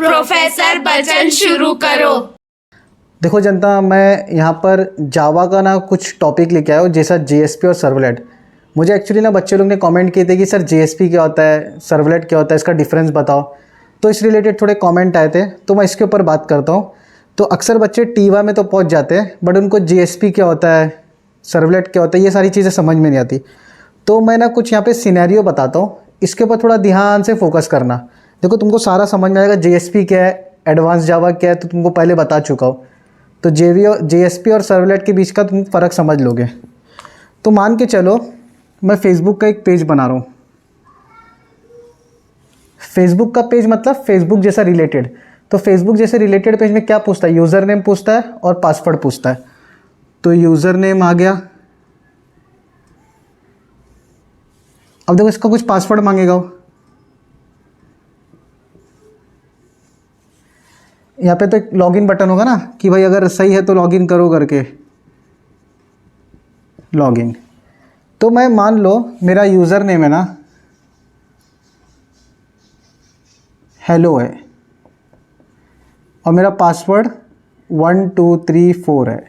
Professor Bachchan शुरू करो। देखो जनता, मैं यहाँ पर जावा का ना कुछ टॉपिक लेके आया हूँ, जैसा जेएसपी और सर्वलेट। मुझे एक्चुअली ना बच्चे लोग ने कमेंट किए थे कि सर जेएसपी क्या होता है, सर्वलेट क्या होता है, इसका डिफरेंस बताओ। तो इस रिलेटेड थोड़े कमेंट आए थे, तो मैं इसके ऊपर बात करता हूँ। तो अक्सर बच्चे टीवा में तो पहुँच जाते हैं, बट उनको जेएसपी क्या होता है, सर्वलेट क्या होता है, ये सारी चीज़ें समझ में नहीं आती। तो मैं ना कुछ यहाँ पे सिनेरियो बताता हूँ, इसके ऊपर थोड़ा ध्यान से फोकस करना। देखो तुमको सारा समझ में आएगा, जेएसपी क्या है, एडवांस जावा क्या है, तो तुमको पहले बता चुका हूँ। तो जेएसपी और सर्वलेट के बीच का तुम फ़र्क समझ लोगे। तो मान के चलो मैं फेसबुक का एक पेज बना रहा हूँ। फेसबुक का पेज मतलब फेसबुक जैसा रिलेटेड। तो फेसबुक जैसे रिलेटेड पेज में क्या पूछता है, यूज़र नेम पूछता है और पासवर्ड पूछता है। तो यूज़र नेम आ गया। अब देखो इसका कुछ पासवर्ड मांगेगा वो। यहाँ पे तो एक लॉगिन बटन होगा ना कि भाई अगर सही है तो लॉगिन करो करके, लॉगिन। तो मैं मान लो मेरा यूज़र नेम है ना हेलो है और मेरा पासवर्ड 1 2 3 4 है।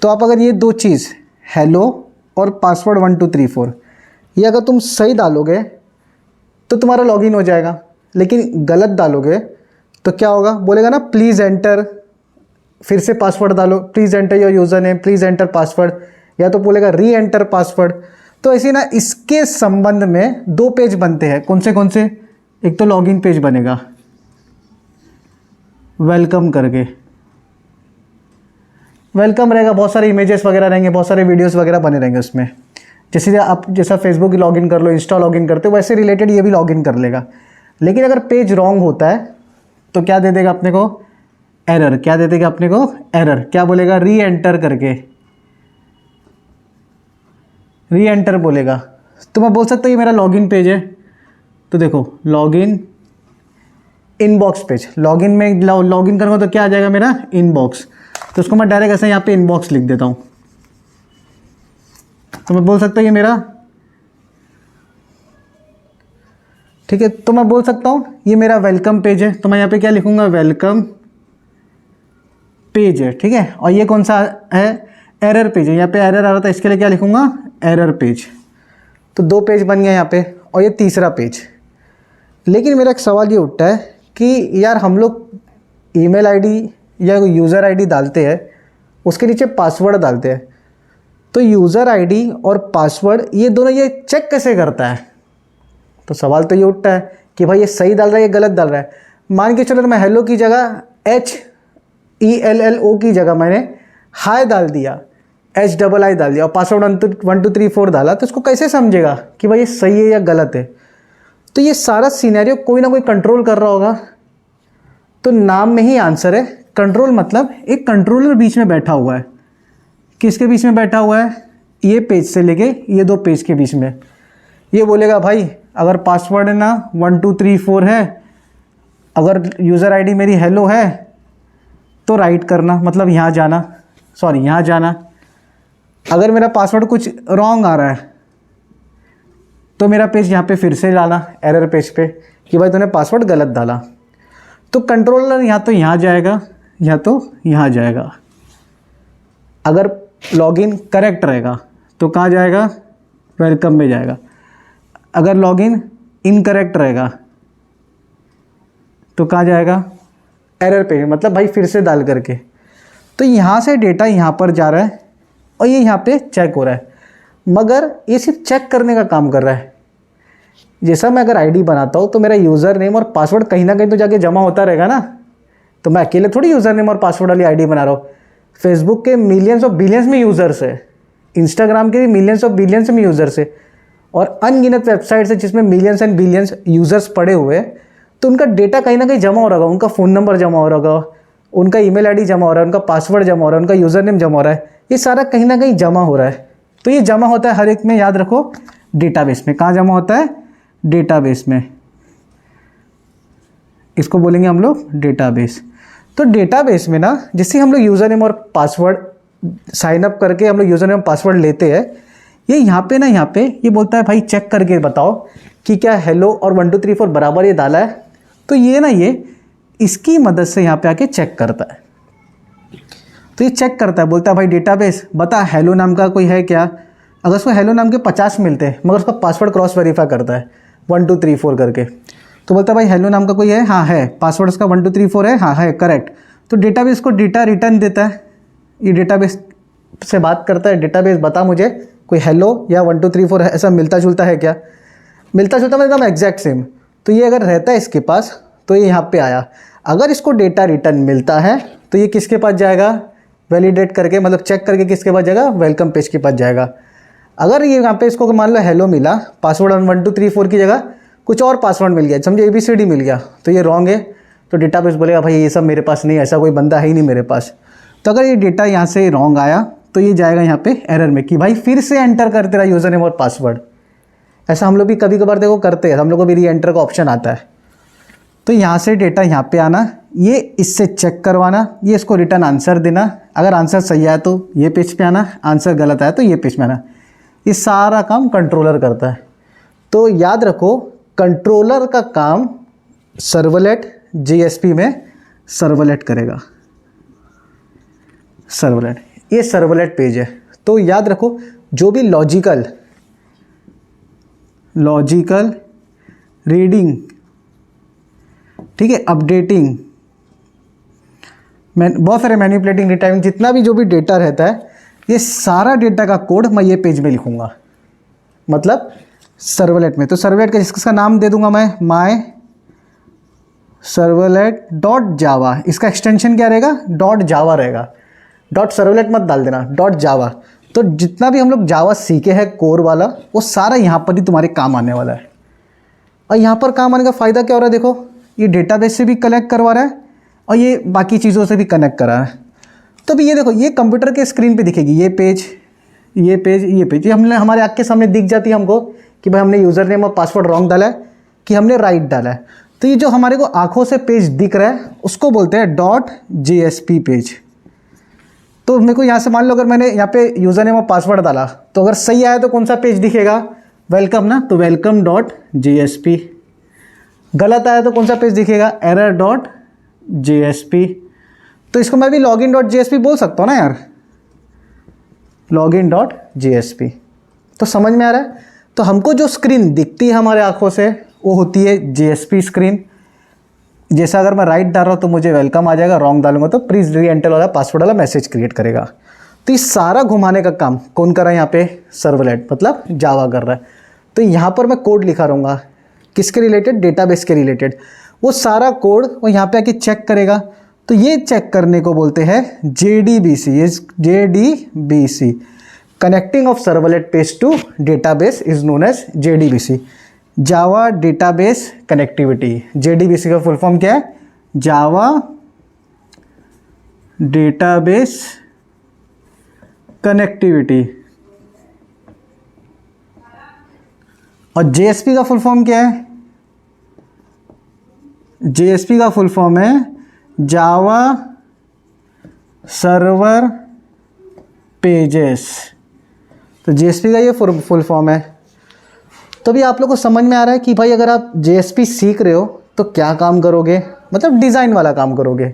तो आप अगर ये दो चीज़ हेलो और पासवर्ड 1 2 3 4 ये अगर तुम सही डालोगे तो तुम्हारा लॉगिन हो जाएगा, लेकिन गलत डालोगे तो क्या होगा, बोलेगा ना प्लीज़ एंटर, फिर से पासवर्ड डालो, please enter your user name, please enter password, या तो बोलेगा री एंटर पासवर्ड। तो ऐसे ना इसके संबंध में दो पेज बनते हैं। कौन से? एक तो लॉगिन पेज बनेगा वेलकम करके, वेलकम रहेगा, बहुत सारे इमेजेस वगैरह रहेंगे, बहुत सारे वीडियोस वगैरह बने रहेंगे उसमें। जैसा फेसबुक लॉगिन कर लो, इंस्टा लॉगिन करते हो, वैसे रिलेटेड ये भी लॉगिन कर लेगा। लेकिन अगर पेज रॉन्ग होता है तो क्या दे देगा अपने को, एरर। क्या दे देगा अपने को, एरर। क्या बोलेगा, री एंटर करके, री एंटर बोलेगा। तो मैं बोल सकता हूँ ये मेरा लॉगिन पेज है। तो देखो लॉगिन इनबॉक्स पेज, लॉगिन में लॉगिन करूँगा तो क्या आ जाएगा मेरा, इनबॉक्स। तो उसको मैं डायरेक्ट ऐसे यहाँ पे इनबॉक्स लिख देता हूँ। तो मैं बोल सकता हूँ ये मेरा, ठीक है। तो मैं बोल सकता हूँ ये मेरा वेलकम पेज है, तो मैं यहाँ पे क्या लिखूँगा, वेलकम पेज है, ठीक है। और ये कौन सा है, एरर पेज है। यहाँ पे एरर आ रहा था, इसके लिए क्या लिखूँगा, एरर पेज। तो दो पेज बन गया यहाँ पे, और ये तीसरा पेज। लेकिन मेरा एक सवाल ये उठता है कि यार हम लोग ईमेल आईडी या यूज़र आईडी डालते हैं, उसके नीचे पासवर्ड डालते हैं। तो यूज़र आईडी और पासवर्ड ये दोनों ये चेक कैसे करता है? तो सवाल तो ये उठता है कि भाई ये सही डाल रहा है या गलत डाल रहा है। मान के चलो मैं हेलो की जगह HELLO की जगह मैंने हाय डाल दिया, HII डाल दिया, और पासवर्ड 1 2 3 4 डाला, तो इसको कैसे समझेगा कि भाई ये सही है या गलत है? तो ये सारा सिनेरियो कोई ना कोई कंट्रोल कर रहा होगा। तो नाम में ही आंसर है। कंट्रोल मतलब एक कंट्रोलर बीच में बैठा हुआ है। किसके बीच में बैठा हुआ है, ये पेज से लेके ये दो पेज के बीच में। ये बोलेगा भाई अगर पासवर्ड है ना 1 2 3 4 है, अगर यूज़र आईडी मेरी हेलो है तो राइट करना, मतलब यहाँ जाना, सॉरी यहाँ जाना। अगर मेरा पासवर्ड कुछ रॉन्ग आ रहा है तो मेरा पेज यहाँ पे फिर से डालना, एरर पेज पे, कि भाई तूने पासवर्ड गलत डाला। तो कंट्रोलर या तो यहाँ जाएगा या तो यहाँ जाएगा। अगर लॉगिन करेक्ट रहेगा तो कहाँ जाएगा, वेलकम में जाएगा। अगर लॉगिन इनकरेक्ट रहेगा तो कहाँ जाएगा, एरर पे, मतलब भाई फिर से डाल करके। तो यहाँ से डेटा यहाँ पर जा रहा है और ये यहाँ पे चेक हो रहा है, मगर ये सिर्फ चेक करने का काम कर रहा है। जैसा मैं अगर आईडी बनाता हूँ तो मेरा यूज़र नेम और पासवर्ड कहीं ना कहीं तो जाके जमा होता रहेगा ना। तो मैं अकेले थोड़ी यूज़र नेम और पासवर्ड वाली आईडी बना रहा हूँ। फेसबुक के मिलियंस और बिलियंस में यूज़र्स है, इंस्टाग्राम के भी मिलियंस और बिलियंस में यूज़र्स है, और अनगिनत वेबसाइट्स है जिसमें मिलियंस एंड बिलियंस यूज़र्स पड़े हुए हैं। तो उनका डेटा कहीं ना कहीं जमा हो रहा होगा, उनका फ़ोन नंबर जमा हो रहा होगा, उनका ईमेल आईडी जमा हो रहा है, उनका पासवर्ड जमा हो रहा है, उनका यूज़र नेम जमा हो रहा है। ये सारा कहीं ना कहीं जमा हो रहा है। तो ये जमा होता है हर एक में, याद रखो, डेटाबेस में। कहाँ जमा होता है, डेटाबेस में। इसको बोलेंगे हम लोग डेटाबेस। तो डेटाबेस में ना जिससे हम लोग यूज़र नेम और पासवर्ड साइन अप करके हम लोग यूज़र नेम पासवर्ड लेते हैं, ये यहाँ पे ये बोलता है भाई चेक करके बताओ कि क्या हेलो और 1 2 3 4 बराबर ये डाला है। तो ये इसकी मदद से यहाँ पे आके चेक करता है। तो ये चेक करता है, बोलता है भाई डेटाबेस बता हेलो नाम का कोई है क्या। अगर उसको हेलो नाम के 50 मिलते हैं मगर उसका पासवर्ड क्रॉस वेरीफाई करता है 1 2 3 4 करके, तो बोलता है भाई हेलो नाम का कोई है, हाँ है, पासवर्ड उसका 1 2 3 4 है, हाँ है करेक्ट। तो डेटाबेस को डेटा रिटर्न देता है, ये डेटाबेस से बात करता है, डेटाबेस बता मुझे कोई हेलो या 1 2 3 4 है, ऐसा मिलता जुलता है क्या। मिलता जुलता मतलब एग्जैक्ट सेम। तो ये अगर रहता है इसके पास तो ये यहाँ पे आया। अगर इसको डेटा रिटर्न मिलता है तो ये किसके पास जाएगा, वैलिडेट करके मतलब चेक करके किसके पास जाएगा, वेलकम पेज के पास जाएगा। अगर ये यहाँ पे इसको मान लो हेलो मिला, पासवर्ड 1 2 3 4 की जगह कुछ और पासवर्ड मिल गया, समझे ABCD मिल गया, तो ये रॉन्ग है। तो डेटाबेस बोलेगा भाई ये सब मेरे पास नहीं, ऐसा कोई बंदा है ही नहीं मेरे पास। तो अगर ये डेटा यहाँ से रॉन्ग आया तो ये जाएगा यहाँ पे एरर में कि भाई फिर से एंटर कर तेरा यूज़र नेम और पासवर्ड। ऐसा हम लोग भी कभी कभार देखो करते हैं, हम लोग को भी री एंटर का ऑप्शन आता है। तो यहाँ से डेटा यहाँ पे आना, ये इससे चेक करवाना, ये इसको रिटर्न आंसर देना। अगर आंसर सही आया तो ये पेज पे आना, आंसर गलत आया तो ये पेज पे आना। ये सारा काम कंट्रोलर करता है। तो याद रखो कंट्रोलर का काम सर्वलेट JSP में सर्वलेट करेगा। सर्वलेट, ये सर्वलेट पेज है। तो याद रखो जो भी लॉजिकल रीडिंग, ठीक है, अपडेटिंग, बहुत सारे मैनिपुलेटिंग, रिटाइमिंग, जितना भी जो भी डेटा रहता है ये सारा डेटा का कोड मैं ये पेज में लिखूंगा, मतलब सर्वलेट में। तो सर्वलेट का जिसका नाम दे दूंगा मैं माय servlet.java, इसका एक्सटेंशन क्या रहेगा, .java रहेगा। .servlet मत डाल देना, .java। तो जितना भी हम लोग जावा सीखे हैं कोर वाला वो सारा यहाँ पर ही तुम्हारे काम आने वाला है। और यहाँ पर काम आने का फ़ायदा क्या हो रहा है, देखो ये डेटाबेस से भी कनेक्ट करवा रहा है और ये बाकी चीज़ों से भी कनेक्ट करा रहा है। तो भी ये देखो ये कंप्यूटर के स्क्रीन पे दिखेगी, ये पेज ये पेज ये पेज, ये हमने हमारे आँख के सामने दिख जाती है हमको कि भाई हमने यूज़र नेम और पासवर्ड रॉन्ग डाला है कि हमने राइट डाला है। तो ये जो हमारे को आँखों से पेज दिख रहा है उसको बोलते हैं .JSP पेज। तो मेरे को यहाँ से मान लो अगर मैंने यहाँ पे यूज़र नेम और पासवर्ड डाला तो अगर सही आया तो कौन सा पेज दिखेगा, वेलकम ना, तो welcome.jsp। गलत आया तो कौन सा पेज दिखेगा, error.jsp। तो इसको मैं भी login.jsp बोल सकता हूँ ना यार, login.jsp। तो समझ में आ रहा है। तो हमको जो स्क्रीन दिखती है हमारे आंखों से वो होती है JSP स्क्रीन। जैसा अगर मैं राइट डाल रहा हूँ तो मुझे वेलकम आ जाएगा, रॉन्ग डालूंगा तो प्लीज़ री एंटर वाला पासवर्ड वाला मैसेज क्रिएट करेगा। तो ये सारा घुमाने का काम कौन कर रहा है यहाँ पे, सर्वलेट मतलब जावा कर रहा है। तो यहाँ पर मैं कोड लिखा रहूँगा किसके रिलेटेड, डेटाबेस के रिलेटेड। वो सारा कोड वो यहाँ पे आके चेक करेगा। तो ये चेक करने को बोलते हैं JDBC। ये JDBC, connecting of servlet page to database is known as JDBC, Java database connectivity. JDBC का फुल फॉर्म क्या है, जावा डेटाबेस कनेक्टिविटी। और JSP का फुल फॉर्म क्या है, JSP का फुल फॉर्म है जावा सर्वर पेजेस। तो JSP का ये फुल फॉर्म है। तो भी आप लोग को समझ में आ रहा है कि भाई अगर आप JSP सीख रहे हो तो क्या काम करोगे, मतलब डिज़ाइन वाला काम करोगे।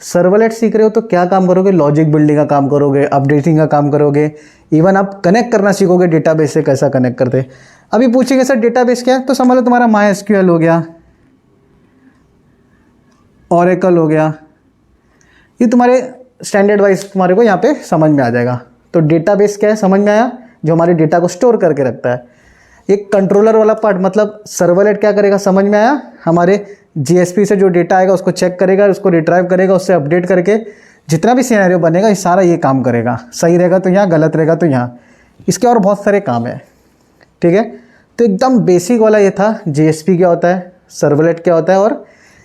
सर्वलेट सीख रहे हो तो क्या काम करोगे, लॉजिक बिल्डिंग का काम करोगे, अपडेटिंग का काम करोगे, इवन आप कनेक्ट करना सीखोगे डेटाबेस से, कैसा कनेक्ट करते। अभी पूछेंगे सर डेटाबेस क्या है, तो समझ लो तुम्हारा MySQL हो गया, Oracle हो गया, ये तुम्हारे स्टैंडर्ड वाइज तुम्हारे को यहाँ पे समझ में आ जाएगा। तो डेटाबेस क्या है समझ में आया, जो हमारे डेटा को स्टोर करके रखता है। एक कंट्रोलर वाला पार्ट मतलब सर्वलेट क्या करेगा समझ में आया, हमारे JSP से जो डेटा आएगा उसको चेक करेगा, उसको रिट्राइव करेगा, उससे अपडेट करके जितना भी सिनेरियो बनेगा ये सारा ये काम करेगा। सही रहेगा तो यहाँ, गलत रहेगा तो यहाँ। इसके और बहुत सारे काम है, ठीक है। तो एकदम बेसिक वाला ये था JSP क्या होता है, सर्वलेट क्या होता है और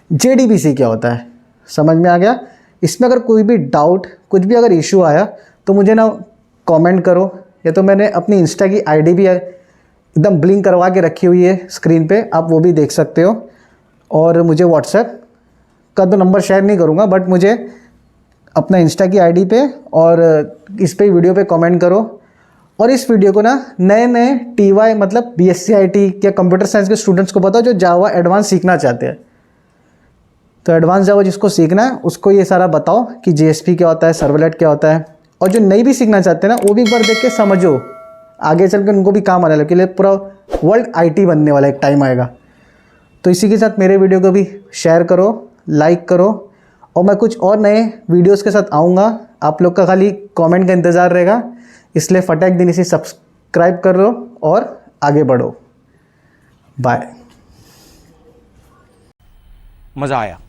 JDBC क्या होता है, समझ में आ गया। इसमें अगर कोई भी डाउट, कुछ भी अगर इशू आया तो मुझे ना कमेंट करो, या तो मैंने अपनी इंस्टा की ID भी एकदम ब्लिंक करवा के रखी हुई है स्क्रीन पे, आप वो भी देख सकते हो। और मुझे व्हाट्सएप का तो नंबर शेयर नहीं करूँगा, बट मुझे अपना इंस्टा की ID पे और इस पे वीडियो पे कमेंट करो। और इस वीडियो को ना नए TY मतलब BSc IT या कंप्यूटर साइंस के स्टूडेंट्स को बताओ जो जावा एडवांस सीखना चाहते हैं। तो एडवांस जावा जिसको सीखना है उसको ये सारा बताओ कि JSP क्या होता है, सर्वलेट क्या होता है। और जो नहीं भी सीखना चाहते ना वो भी एक बार देख के समझो, आगे चल के उनको भी काम आने लगे, लिए पूरा वर्ल्ड IT बनने वाला एक टाइम आएगा। तो इसी के साथ मेरे वीडियो को भी शेयर करो, लाइक करो, और मैं कुछ और नए वीडियोस के साथ आऊँगा। आप लोग का खाली कमेंट का इंतज़ार रहेगा, इसलिए फटाक दिन इसे सब्सक्राइब कर लो और आगे बढ़ो। बाय। मजा आया,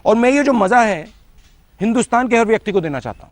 और मैं ये जो मजा है हिंदुस्तान के हर व्यक्ति को देना चाहता हूं।